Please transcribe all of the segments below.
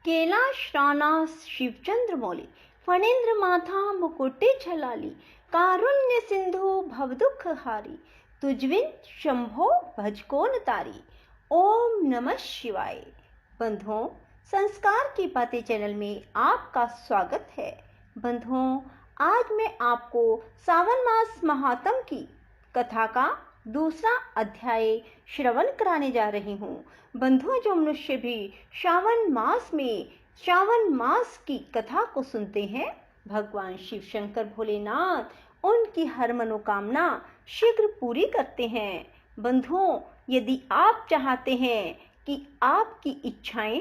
कैलाश्रानास शिवचंद्र मौली फणेन्द्र माथा मुकुटे छलाली कारुण्य सिंधु भवदुख हारी तुझविन शंभो भजकोन तारी। ओम नमः शिवाय। बंधुओं, संस्कार की बातें चैनल में आपका स्वागत है। बंधुओं, आज मैं आपको सावन मास महात्म की कथा का दूसरा अध्याय श्रवण कराने जा रही हूँ। बंधुओं, जो मनुष्य भी श्रावण मास की कथा को सुनते हैं, भगवान शिव शंकर भोलेनाथ उनकी हर मनोकामना शीघ्र पूरी करते हैं। बंधुओं, यदि आप चाहते हैं कि आपकी इच्छाएं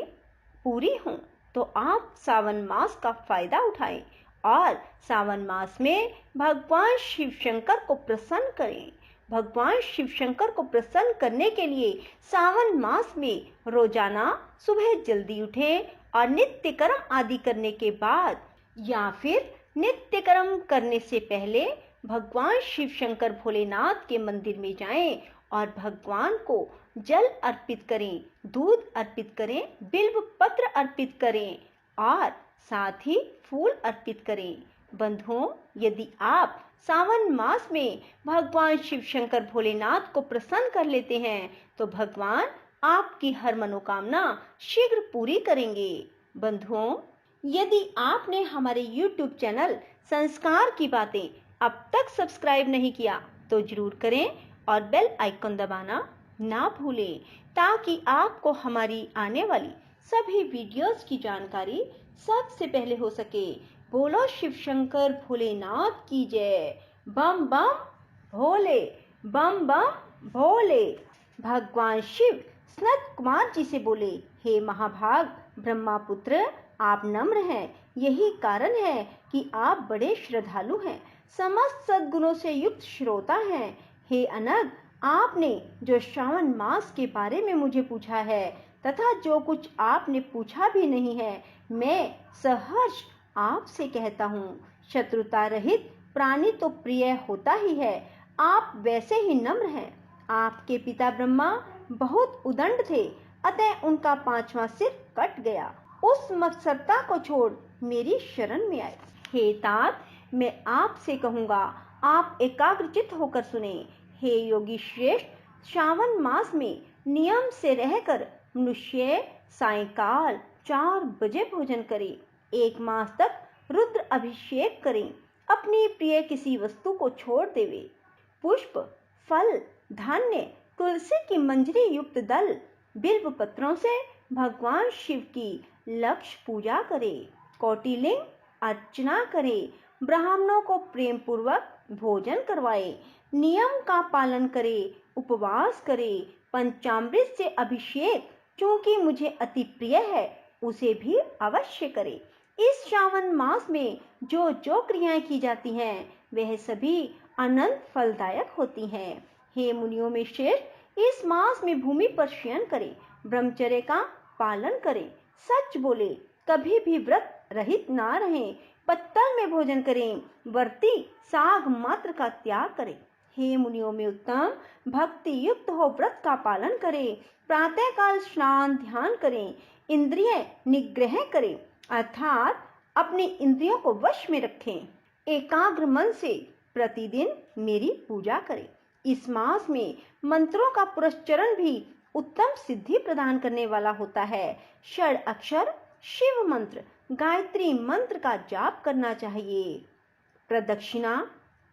पूरी हों, तो आप सावन मास का फायदा उठाएं और सावन मास में भगवान शिव शंकर को प्रसन्न करें। भगवान शिव शंकर को प्रसन्न करने के लिए सावन मास में रोजाना सुबह जल्दी उठें और नित्य कर्म आदि करने के बाद या फिर नित्य कर्म करने से पहले भगवान शिव शंकर भोलेनाथ के मंदिर में जाएं और भगवान को जल अर्पित करें, दूध अर्पित करें, बिल्व पत्र अर्पित करें और साथ ही फूल अर्पित करें। बंधुओं, यदि आप सावन मास में भगवान शिव शंकर भोलेनाथ को प्रसन्न कर लेते हैं, तो भगवान आपकी हर मनोकामना शीघ्र पूरी करेंगे। बंधुओं, यदि आपने हमारे YouTube चैनल संस्कार की बातें अब तक सब्सक्राइब नहीं किया, तो जरूर करें और बेल आइकन दबाना ना भूलें, ताकि आपको हमारी आने वाली सभी वीडियोस की जानकारी सबसे पहले हो सके। बोलो शिव शंकर भोलेनाथ की जय। बम बम भोले, बम बम भोले। भगवान शिव सनत कुमार जी से बोले, हे महाभाग ब्रह्मापुत्र, आप नम्र हैं। यही कारण है कि आप बड़े श्रद्धालु हैं, समस्त सद्गुणों से युक्त श्रोता हैं। हे अनग, आपने जो श्रावण मास के बारे में मुझे पूछा है तथा जो कुछ आपने पूछा भी नहीं है, मैं सहर्ष आपसे कहता हूँ। शत्रुता रहित प्राणी तो प्रिय होता ही है। आप वैसे ही नम्र हैं। आपके पिता ब्रह्मा बहुत उदंड थे, अतः उनका 5वां सिर कट गया। उस मत्सरता को छोड़ मेरी शरण में आए। हे तात, मैं आपसे कहूँगा, आप एकाग्रचित होकर सुने। हे योगी श्रेष्ठ, श्रावण मास में नियम से रहकर मनुष्य सायंकाल 4 बजे भोजन करे, 1 मास तक रुद्र अभिषेक करें, अपनी प्रिय किसी वस्तु को छोड़ देवे, पुष्प, फल, धान्य, तुलसी की मंजरी युक्त दल, बिल्व पत्रों से भगवान शिव की लक्ष्य पूजा करे, कोटिलिंग अर्चना करे, ब्राह्मणों को प्रेम पूर्वक भोजन करवाए, नियम का पालन करे, उपवास करे, पंचामृत से अभिषेक, चूंकि मुझे अति प्रिय है, उसे भी अवश्य करे। इस श्रावण मास में जो जो क्रियाएं की जाती हैं, वह सभी अनंत फलदायक होती हैं। हे मुनियों में श्रेष्ठ, इस मास में भूमि पर शयन करें, ब्रह्मचर्य का पालन करें, सच बोले, कभी भी व्रत रहित ना रहें, पत्तल में भोजन करें, व्रती साग मात्र का त्याग करें। हे मुनियों में उत्तम, भक्ति युक्त हो व्रत का पालन करें, प्रातः काल स्नान ध्यान करें, इंद्रिय निग्रह करें, अर्थात अपनी इंद्रियों को वश में रखें, एकाग्र मन से प्रतिदिन मेरी पूजा करें। इस मास में मंत्रों का पुरस्चरण भी उत्तम सिद्धि प्रदान करने वाला होता है। 6 अक्षर शिव मंत्र, गायत्री मंत्र का जाप करना चाहिए। प्रदक्षिणा,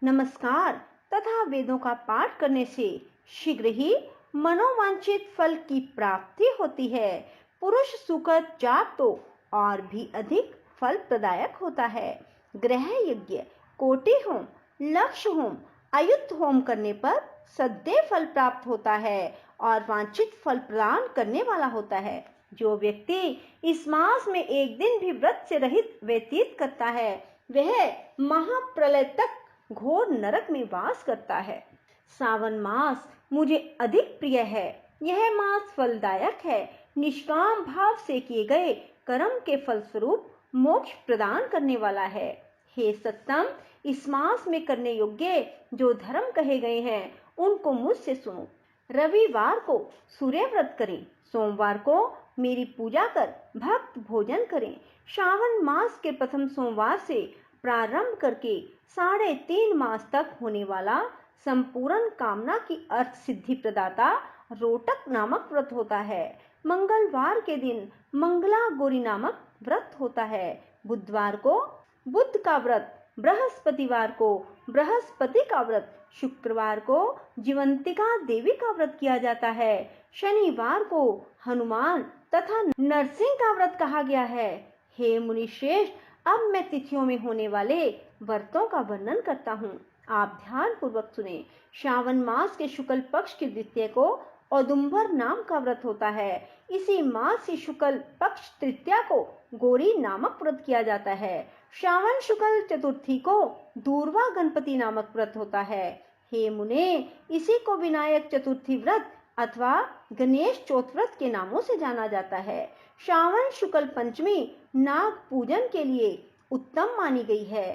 नमस्कार तथा वेदों का पाठ करने से शीघ्र ही मनोवांछित फल की प्राप्ति होती है। पुरुष सुखद जाप तो और भी अधिक फल प्रदायक होता है। ग्रह यज्ञ, कोटि होम, लक्ष्य होम, अयुत होम करने पर सदैव फल प्राप्त होता है और वांछित फल प्रदान करने वाला होता है। जो व्यक्ति इस मास में एक दिन भी व्रत से रहित व्यतीत करता है, वह महाप्रलय तक घोर नरक में वास करता है। सावन मास मुझे अधिक प्रिय है। यह मास फलदायक है। निष्काम भाव से किए गए कर्म के फलस्वरूप मोक्ष प्रदान करने वाला है। हे सत्तम, इस मास में करने योग्य जो धर्म कहे गए हैं, उनको मुझसे सुनो। रविवार को सूर्य व्रत करें, सोमवार को मेरी पूजा कर भक्त भोजन करें। श्रावण मास के प्रथम सोमवार से प्रारंभ करके 3.5 मास तक होने वाला संपूर्ण कामना की अर्थ सिद्धि प्रदाता रोटक नामक व्रत होता है। मंगलवार के दिन मंगला गौरी नामक व्रत होता है। बुधवार को बुध का व्रत, बृहस्पतिवार को बृहस्पति का व्रत, शुक्रवार को जीवंतिका देवी का व्रत किया जाता है। शनिवार को हनुमान तथा नरसिंह का व्रत कहा गया है। हे मुनि श्रेष्ठ, अब मैं तिथियों में होने वाले व्रतों का वर्णन करता हूँ, आप ध्यान पूर्वक सुने। श्रावण मास के शुक्ल पक्ष की द्वितीया को औदुंबर नाम का व्रत होता है। इसी मास की शुक्ल पक्ष तृतीया को गौरी नामक व्रत किया जाता है। श्रावण शुक्ल चतुर्थी को दूर्वा गणपति नामक व्रत होता है। हे मुने, इसी को विनायक चतुर्थी व्रत अथवा गणेश चौथ व्रत के नामों से जाना जाता है। श्रावण शुक्ल पंचमी नाग पूजन के लिए उत्तम मानी गई है।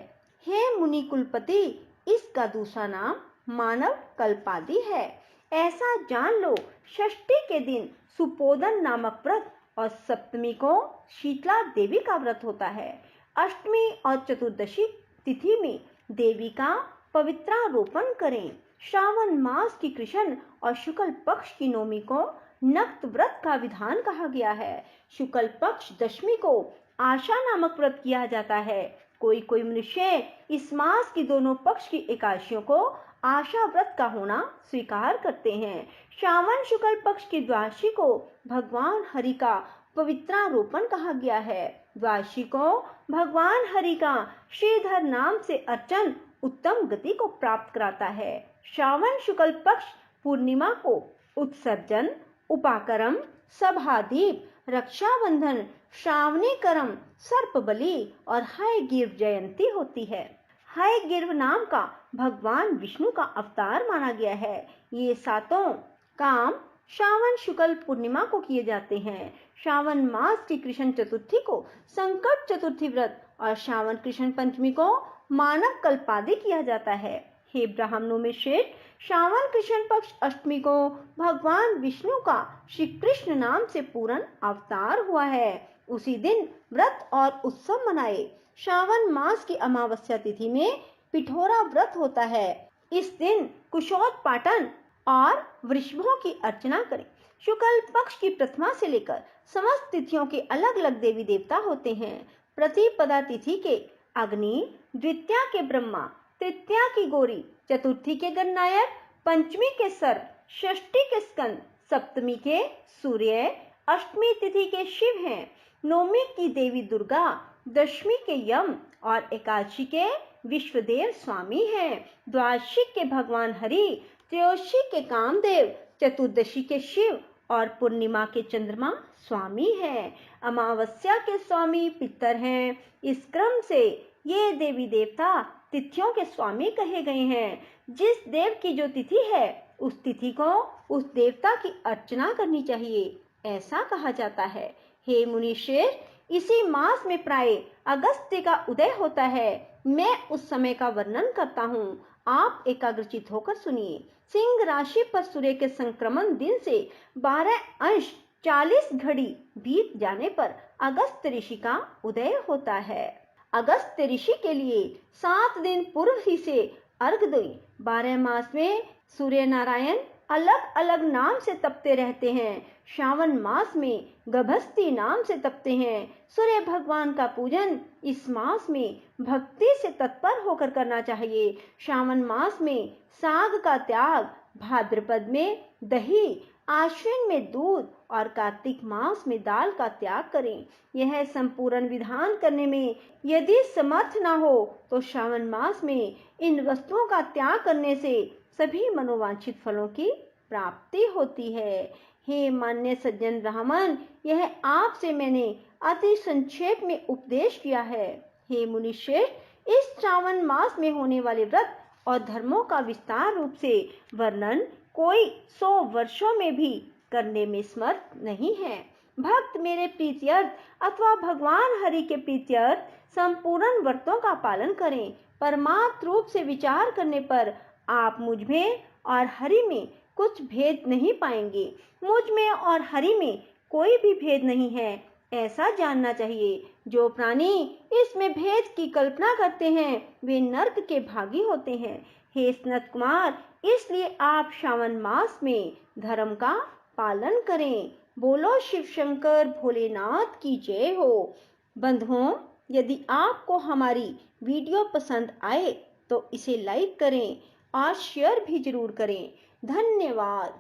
हे मुनि कुलपति, इसका दूसरा नाम मानव कल्पादि है। ऐसा जान लो, षष्ठी के दिन सुपोदन नामक व्रत और सप्तमी को शीतला देवी का व्रत होता है। अष्टमी और चतुर्दशी तिथि में देवी का पवित्रारोपण करें। श्रावण मास की कृष्ण और शुक्ल पक्ष की नवमी को नक्त व्रत का विधान कहा गया है। शुक्ल पक्ष दशमी को आशा नामक व्रत किया जाता है। कोई कोई मनुष्य इस मास की दोनों पक्ष की एकादशियों को आशा व्रत का होना स्वीकार करते हैं। श्रावण शुक्ल पक्ष की द्वादशी को भगवान हरि का पवित्रारोपण कहा गया है। द्वादशी को भगवान हरि का श्रीधर नाम से अर्चन उत्तम गति को प्राप्त कराता है। श्रावण शुक्ल पक्ष पूर्णिमा को उत्सर्जन, उपाकरम, सभादीप, रक्षाबंधन, श्रावणी करम, सर्प बलि और हयग्रीव जयंती होती है। हयग्रीव नाम का भगवान विष्णु का अवतार माना गया है। ये सातों काम श्रावण शुक्ल पूर्णिमा को किए जाते हैं। श्रावण मास की कृष्ण चतुर्थी को संकट चतुर्थी व्रत और श्रावण कृष्ण पंचमी को मानव कल्पादि किया जाता है। हे ब्राह्मणों में श्रेष्ठ, श्रावण कृष्ण पक्ष अष्टमी को भगवान विष्णु का श्री कृष्ण नाम से पूर्ण अवतार हुआ है। उसी दिन व्रत और उत्सव मनाए। श्रावण मास की अमावस्या तिथि में पिठोरा व्रत होता है। इस दिन कुशोत्पाटन और वृषभों की अर्चना करें। शुक्ल पक्ष की प्रथमा से लेकर समस्त तिथियों के अलग अलग देवी देवता होते हैं। प्रतिपदा तिथि के अग्नि, द्वितीया के ब्रह्मा, तृतीया की गौरी, चतुर्थी के गणनायक, पंचमी के सर्प, षष्ठी के स्कंद, सप्तमी के सूर्य, अष्टमी तिथि के शिव हैं, नवमी की देवी दुर्गा, दशमी के यम और एकादशी के विश्वदेव स्वामी हैं। द्वादशी के भगवान हरि, त्रयोदशी के कामदेव, चतुर्दशी के शिव और पूर्णिमा के चंद्रमा स्वामी हैं। अमावस्या के स्वामी पितर हैं। इस क्रम से ये देवी देवता तिथियों के स्वामी कहे गए हैं। जिस देव की जो तिथि है उस तिथि को उस देवता की अर्चना करनी चाहिए, ऐसा कहा जाता है। हे मुनिश्रेष्ठ, इसी मास में प्राय अगस्त्य का उदय होता है। मैं उस समय का वर्णन करता हूँ, आप एकाग्रचित होकर सुनिए। सिंह राशि पर सूर्य के संक्रमण दिन से 12 अंश 40 घड़ी बीत जाने पर अगस्त्य ऋषि का उदय होता है। अगस्त्य ऋषि के लिए 7 दिन पूर्व ही से अर्घ दें। 12 मास में सूर्य नारायण अलग अलग नाम से तपते रहते हैं। श्रावण मास में गभस्ती नाम से तपते हैं। सूर्य भगवान का पूजन इस मास में भक्ति से तत्पर होकर करना चाहिए। श्रावण मास में साग का त्याग, भाद्रपद में दही, आश्विन में दूध और कार्तिक मास में दाल का त्याग करें। यह संपूर्ण विधान करने में यदि समर्थ न हो तो श्रावण मास में इन वस्तुओं का त्याग करने से सभी मनोवांछित फलों की प्राप्ति होती है। हे मान्य सज्जन ब्राह्मण, यह आपसे मैंने अति संक्षेप में उपदेश किया है। हे मुनिश्रेष्ठ, इस श्रावण मास में होने वाले व्रत और धर्मों का विस्तार रूप से वर्णन कोई 100 वर्षों में भी करने में समर्थ नहीं है। भक्त मेरे प्रीत्यर्थ अथवा भगवान हरि के प्रीत्यर्थ संपूर्ण व्रतों का पालन करें। परमात्म रूप से विचार करने पर आप मुझ में और हरि में कुछ भेद नहीं पाएंगे। मुझ में और हरि में कोई भी भेद नहीं है, ऐसा जानना चाहिए। जो प्राणी इसमें भेद की कल्पना करते हैं वे नर्क के भागी होते हैं। हे सनत कुमार, इसलिए आप श्रावण मास में धर्म का पालन करें। बोलो शिव शंकर भोलेनाथ की जय हो। बंधुओं, यदि आपको हमारी वीडियो पसंद आए तो इसे लाइक करें और शेयर भी जरूर करें। धन्यवाद।